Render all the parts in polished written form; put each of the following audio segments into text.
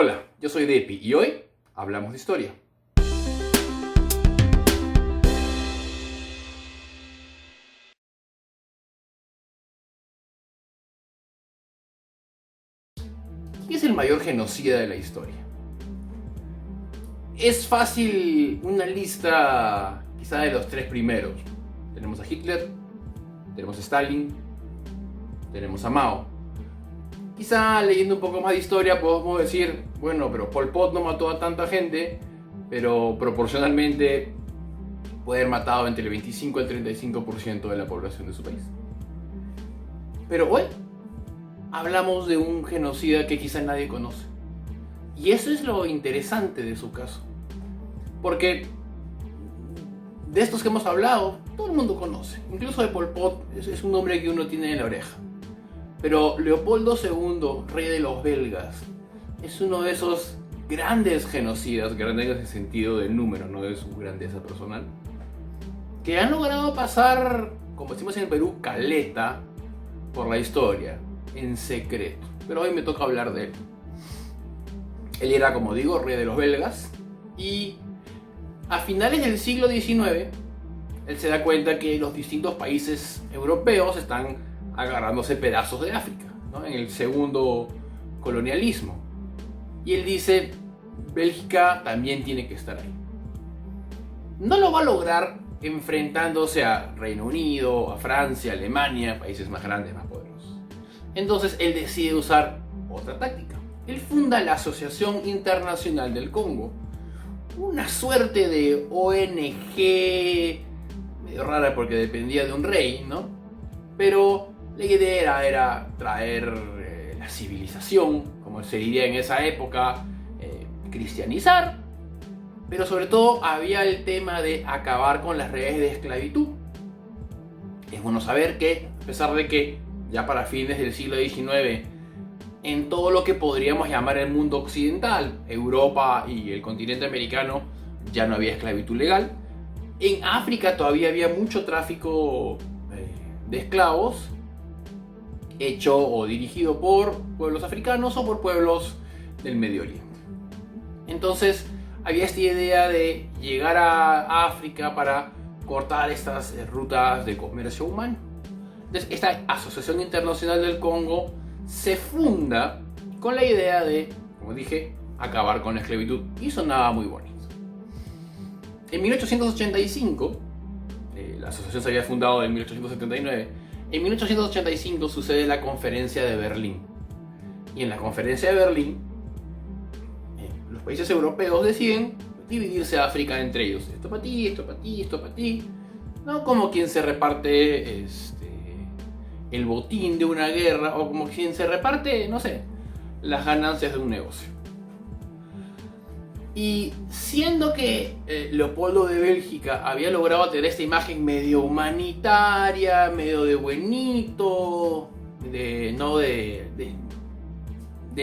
Hola, yo soy Depi y hoy hablamos de historia. ¿Quién es el mayor genocida de la historia? Es fácil una lista quizá de los tres primeros. Tenemos a Hitler, tenemos a Stalin, tenemos a Mao. Quizá leyendo un poco más de historia podemos decir, bueno, pero Pol Pot no mató a tanta gente, pero proporcionalmente puede haber matado entre el 25 y el 35% de la población de su país. Pero hoy hablamos de un genocida que quizá nadie conoce. Y eso es lo interesante de su caso. Porque de estos que hemos hablado, todo el mundo conoce. Incluso de Pol Pot es un nombre que uno tiene en la oreja. Pero Leopoldo II, rey de los belgas, es uno de esos grandes genocidas, grandes en el sentido del número, no de su grandeza personal, que han logrado pasar, como decimos en el Perú, caleta por la historia, en secreto. Pero hoy me toca hablar de él. Él era, como digo, rey de los belgas, y a finales del siglo XIX, él se da cuenta que los distintos países europeos están agarrándose pedazos de África, ¿no? En el segundo colonialismo. Y él dice, Bélgica también tiene que estar ahí. No lo va a lograr enfrentándose a Reino Unido, a Francia, a Alemania, países más grandes, más poderosos. Entonces él decide usar otra táctica. Él funda la Asociación Internacional del Congo, una suerte de ONG medio rara porque dependía de un rey, ¿no? Pero la idea era traer la civilización, como se diría en esa época, cristianizar, pero sobre todo había el tema de acabar con las redes de esclavitud. Es bueno saber que, a pesar de que ya para fines del siglo XIX, en todo lo que podríamos llamar el mundo occidental, Europa y el continente americano, ya no había esclavitud legal. En África todavía había mucho tráfico de esclavos, hecho o dirigido por pueblos africanos o por pueblos del Medio Oriente. Entonces había esta idea de llegar a África para cortar estas rutas de comercio humano. Entonces esta Asociación Internacional del Congo se funda con la idea de, como dije, acabar con la esclavitud, y sonaba muy bonito. En 1885, la asociación se había fundado en 1879, en 1885 sucede la Conferencia de Berlín. Y en la Conferencia de Berlín, los países europeos deciden dividirse a África entre ellos. Esto para ti, esto para ti, esto para ti. No como quien se reparte el botín de una guerra, o como quien se reparte, no sé, las ganancias de un negocio. Y siendo que Leopoldo de Bélgica había logrado tener esta imagen medio humanitaria, medio de buenito, de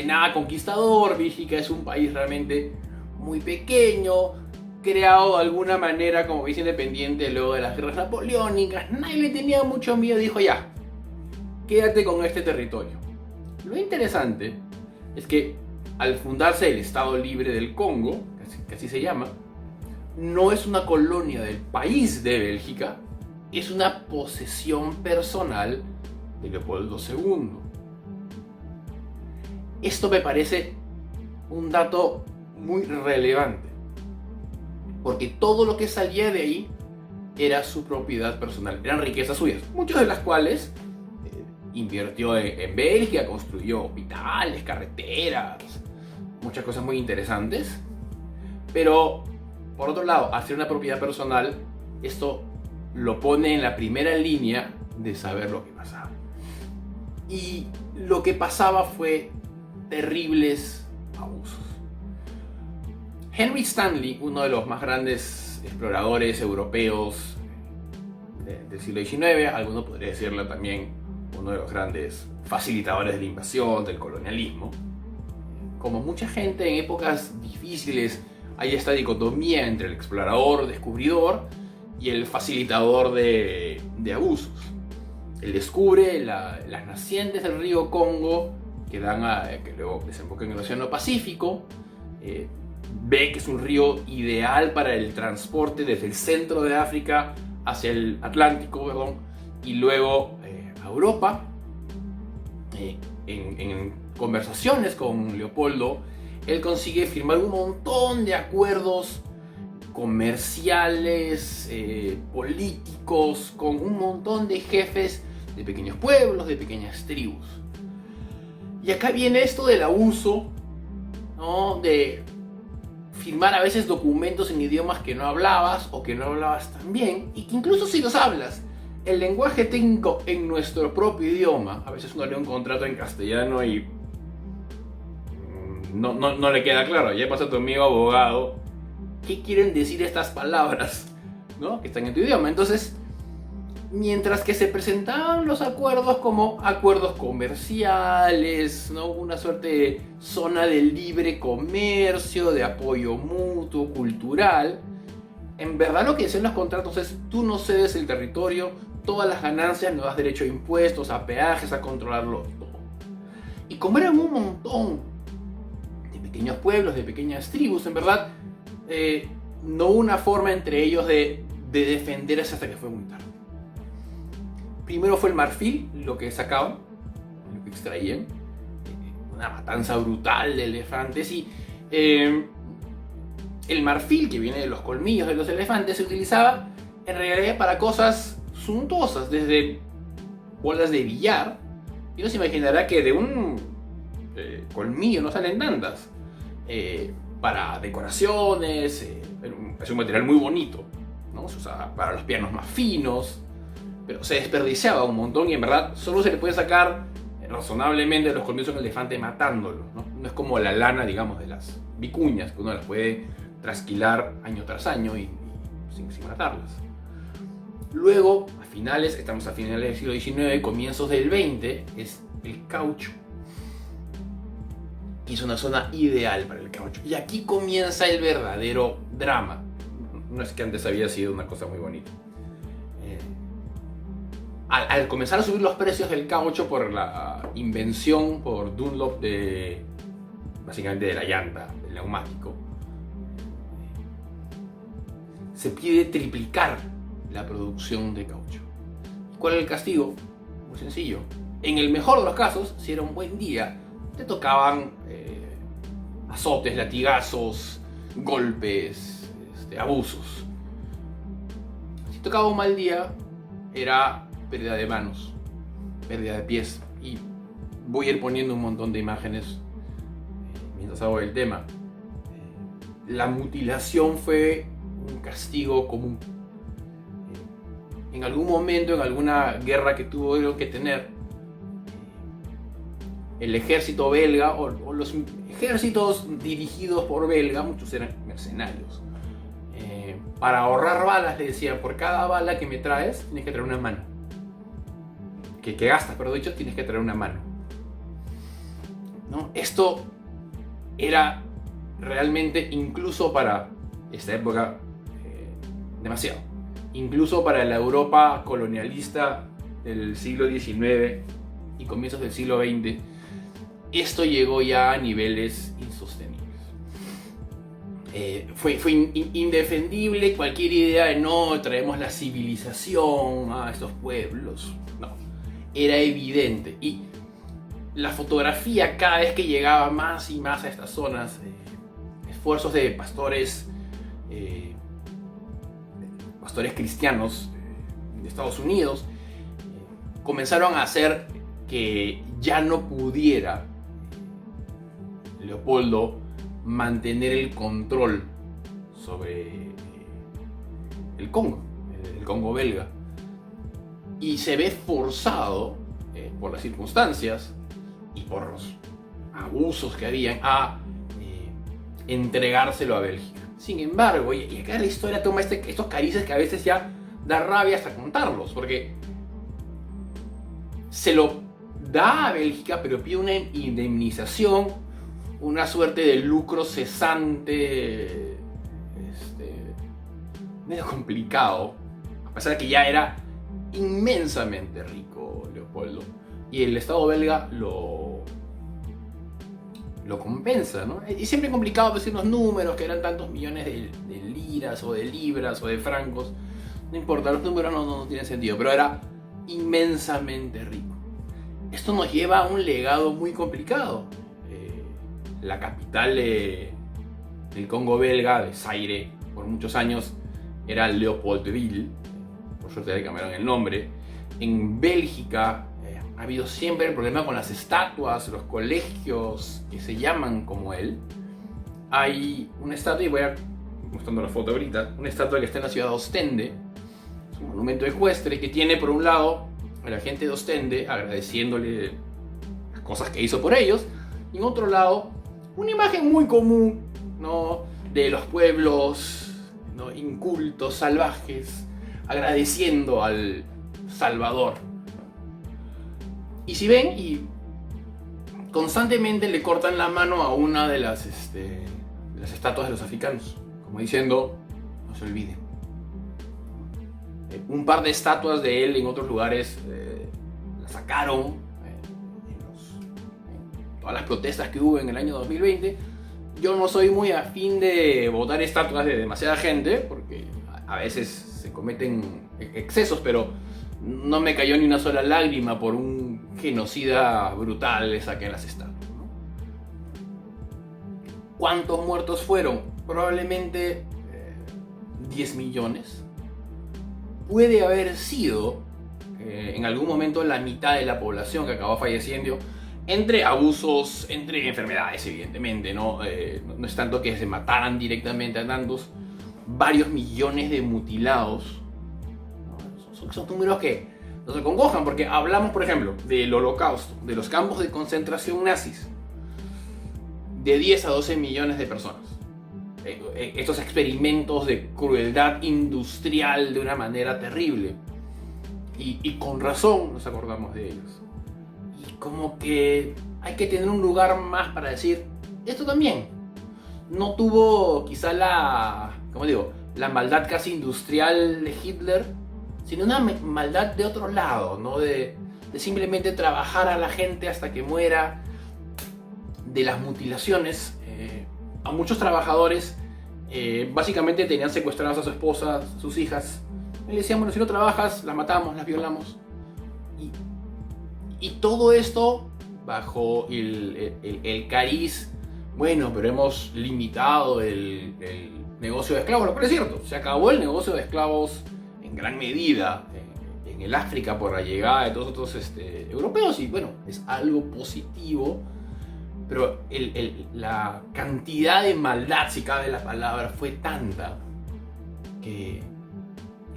nada conquistador, Bélgica es un país realmente muy pequeño, creado de alguna manera como país independiente luego de las guerras napoleónicas, nadie le tenía mucho miedo, dijo ya, quédate con este territorio. Lo interesante es que al fundarse el Estado Libre del Congo, que así se llama, no es una colonia del país de Bélgica, es una posesión personal de Leopoldo II. Esto me parece un dato muy relevante, porque todo lo que salía de ahí era su propiedad personal, eran riquezas suyas, muchas de las cuales invirtió en Bélgica, construyó hospitales, carreteras, muchas cosas muy interesantes. Pero, por otro lado, al ser una propiedad personal, esto lo pone en la primera línea de saber lo que pasaba. Y lo que pasaba fue terribles abusos. Henry Stanley, uno de los más grandes exploradores europeos del siglo XIX, alguno podría decirlo también uno de los grandes facilitadores de la invasión, del colonialismo. Como mucha gente en épocas difíciles, hay esta dicotomía entre el explorador, descubridor y el facilitador de abusos. Él descubre las nacientes del río Congo que luego desemboca en el Océano Pacífico. Ve que es un río ideal para el transporte desde el centro de África hacia el Atlántico, y luego a Europa. En conversaciones con Leopoldo, él consigue firmar un montón de acuerdos comerciales, políticos, con un montón de jefes de pequeños pueblos, de pequeñas tribus. Y acá viene esto del abuso, ¿no? De firmar a veces documentos en idiomas que no hablabas o que no hablabas tan bien, y que incluso si los hablas, el lenguaje técnico en nuestro propio idioma, a veces uno lee un contrato en castellano y no le queda claro. Ya pasa tu amigo abogado, ¿qué quieren decir estas palabras, ¿no? Que están en tu idioma? Entonces, mientras que se presentaban los acuerdos como acuerdos comerciales, ¿no? Una suerte de zona de libre comercio, de apoyo mutuo, cultural, en verdad lo que decían los contratos es: tú no cedes el territorio, todas las ganancias nos das derecho a impuestos, a peajes, a controlarlo todo. Y como eran un montón de pequeños pueblos, de pequeñas tribus, en verdad, no hubo una forma entre ellos de defenderse hasta que fue muy tarde. Primero fue el marfil, lo que sacaban, lo que extraían, una matanza brutal de elefantes, y el marfil, que viene de los colmillos de los elefantes, se utilizaba en realidad para cosas suntuosas, desde bolas de billar, y uno se imaginará que de un colmillo no salen tantas, para decoraciones, es un material muy bonito, ¿no? Se usaba para los pianos más finos, pero se desperdiciaba un montón, y en verdad solo se le puede sacar razonablemente los colmillos de un elefante matándolo, ¿no? No es como la lana, digamos, de las vicuñas, que uno las puede trasquilar año tras año y sin matarlas. Luego, estamos a finales del siglo XIX, comienzos del XX, es el caucho. Y es una zona ideal para el caucho. Y aquí comienza el verdadero drama. No es que antes había sido una cosa muy bonita. Al comenzar a subir los precios del caucho por la invención por Dunlop básicamente de la llanta, del neumático, se pide triplicar la producción de caucho. ¿Cuál es el castigo? Muy sencillo. En el mejor de los casos, si era un buen día, te tocaban azotes, latigazos, golpes, abusos. Si tocaba un mal día, era pérdida de manos, pérdida de pies. Y voy a ir poniendo un montón de imágenes mientras hago el tema. La mutilación fue un castigo común. En algún momento, en alguna guerra que tuvieron que tener, el ejército belga o los ejércitos dirigidos por belga, muchos eran mercenarios, para ahorrar balas le decían: por cada bala que me traes tienes que traer una mano, que gastas, pero dicho, tienes que traer una mano, ¿no? Esto era realmente, incluso para esta época, demasiado. Incluso para la Europa colonialista del siglo XIX y comienzos del siglo XX, esto llegó ya a niveles insostenibles. Fue indefendible cualquier idea de: no, traemos la civilización a estos pueblos. No, era evidente. Y la fotografía, cada vez que llegaba más y más a estas zonas, esfuerzos de pastores cristianos de Estados Unidos, comenzaron a hacer que ya no pudiera Leopoldo mantener el control sobre el Congo belga, y se ve forzado por las circunstancias y por los abusos que habían a entregárselo a Bélgica. Sin embargo, y acá la historia toma estos carices que a veces ya da rabia hasta contarlos, porque se lo da a Bélgica, pero pide una indemnización, una suerte de lucro cesante, medio complicado, a pesar de que ya era inmensamente rico Leopoldo, y el Estado belga lo lo compensa, ¿no? Y siempre complicado decir los números, que eran tantos millones de liras o de libras o de francos. No importa, los números no tienen sentido, pero era inmensamente rico. Esto nos lleva a un legado muy complicado. La capital del Congo belga, de Zaire, por muchos años era Leopoldville. Por suerte le cambiaron el nombre. En Bélgica ha habido siempre el problema con las estatuas, los colegios que se llaman como él. Hay una estatua, y voy a mostrando la foto ahorita, una estatua que está en la ciudad de Ostende. Es un monumento ecuestre que tiene por un lado a la gente de Ostende agradeciéndole las cosas que hizo por ellos, y en otro lado una imagen muy común, ¿no?, de los pueblos, ¿no?, incultos, salvajes, agradeciendo al Salvador. Y si ven, y constantemente le cortan la mano a una de las estatuas de los africanos, como diciendo, no se olviden. Un par de estatuas de él en otros lugares la sacaron en todas las protestas que hubo en el año 2020. Yo no soy muy afín de botar estatuas de demasiada gente, porque a veces se cometen excesos, pero no me cayó ni una sola lágrima por un genocida brutal le saqué las estatuas, ¿no? ¿Cuántos muertos fueron? Probablemente 10 millones. Puede haber sido en algún momento la mitad de la población que acabó falleciendo entre abusos, entre enfermedades, evidentemente, ¿no? No es tanto que se mataran directamente a tantos, varios millones de mutilados, ¿no? Son números que nos acongojan, porque hablamos, por ejemplo, del Holocausto, de los campos de concentración nazis, de 10 a 12 millones de personas. Estos experimentos de crueldad industrial de una manera terrible. Y con razón nos acordamos de ellos. Y como que hay que tener un lugar más para decir, esto también no tuvo quizá la maldad casi industrial de Hitler, sino una maldad de otro lado, ¿no? De simplemente trabajar a la gente hasta que muera, de las mutilaciones. A muchos trabajadores básicamente tenían secuestradas a su esposa, sus hijas. Y le decían, bueno, si no trabajas, las matamos, las violamos. Y todo esto bajo el cariz, bueno, pero hemos limitado el negocio de esclavos, lo cual es cierto. Se acabó el negocio de esclavos en gran medida en el África por la llegada de todos estos europeos, y bueno, es algo positivo. Pero la cantidad de maldad, si cabe la palabra, fue tanta que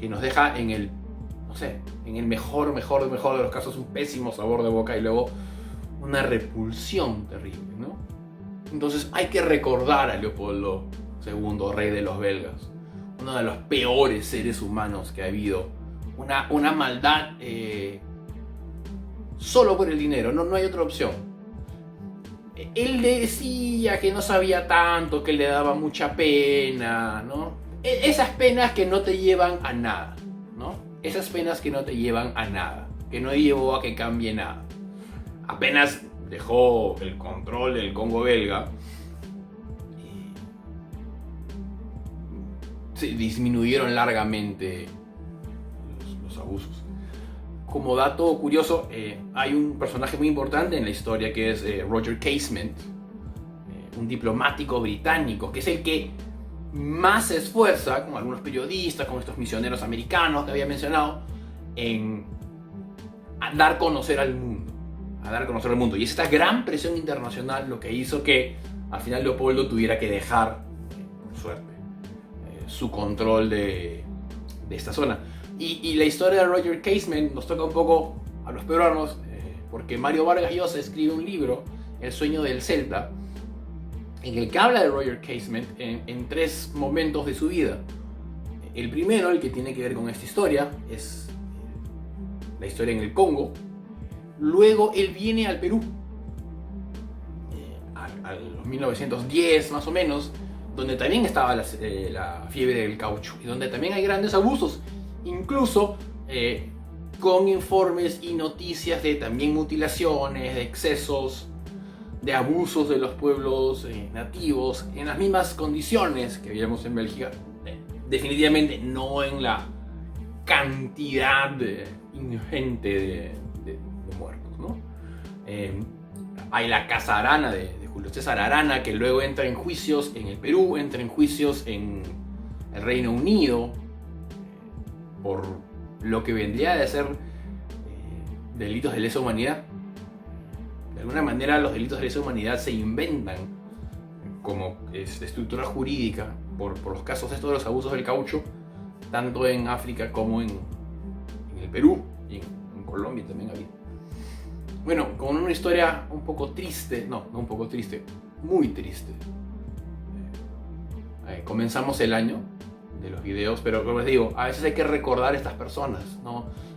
nos deja en el mejor de los casos un pésimo sabor de boca y luego una repulsión terrible, ¿no? Entonces hay que recordar a Leopoldo II, rey de los belgas, uno de los peores seres humanos que ha habido, una maldad solo por el dinero, no hay otra opción. Él decía que no sabía tanto, que le daba mucha pena, ¿no? Esas penas que no te llevan a nada, ¿no? Esas penas que no te llevan a nada, que no llevó a que cambie nada. Apenas dejó el control del Congo belga, se disminuyeron largamente los abusos. Como dato curioso, hay un personaje muy importante en la historia que es Roger Casement, un diplomático británico, que es el que más se esfuerza, con algunos periodistas, con estos misioneros americanos que había mencionado, en dar a conocer al mundo. Y es esta gran presión internacional lo que hizo que al final Leopoldo tuviera que dejar, por suerte, su control de esta zona. Y la historia de Roger Casement nos toca un poco a los peruanos, porque Mario Vargas Llosa escribe un libro, El sueño del Celta, en el que habla de Roger Casement en 3 momentos de su vida. El primero, el que tiene que ver con esta historia, es la historia en el Congo. Luego él viene al Perú, a los 1910 más o menos, donde también estaba la fiebre del caucho y donde también hay grandes abusos. Incluso con informes y noticias de también mutilaciones, de excesos, de abusos de los pueblos nativos en las mismas condiciones que veíamos en Bélgica. Definitivamente no en la cantidad ingente de muertos, ¿no? Hay la Casa Arana de Julio César Arana, que luego entra en juicios en el Perú, entra en juicios en el Reino Unido por lo que vendría de ser delitos de lesa humanidad. De alguna manera los delitos de lesa humanidad se inventan como estructura jurídica por los casos estos de los abusos del caucho, tanto en África como en el Perú y en Colombia también había. Bueno, con una historia un poco triste, no un poco triste, muy triste. Comenzamos el año de los videos, pero como les digo, a veces hay que recordar a estas personas,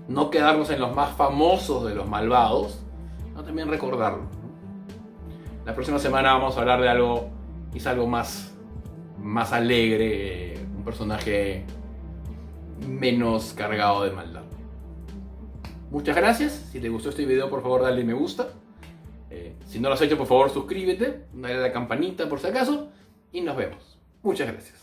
no quedarnos en los más famosos de los malvados, también recordarlo. La próxima semana vamos a hablar de algo, quizá algo más alegre, un personaje menos cargado de maldad. Muchas gracias. Si te gustó este video, por favor dale me gusta. Si no lo has hecho, por favor suscríbete, dale a la campanita por si acaso y nos vemos. Muchas gracias.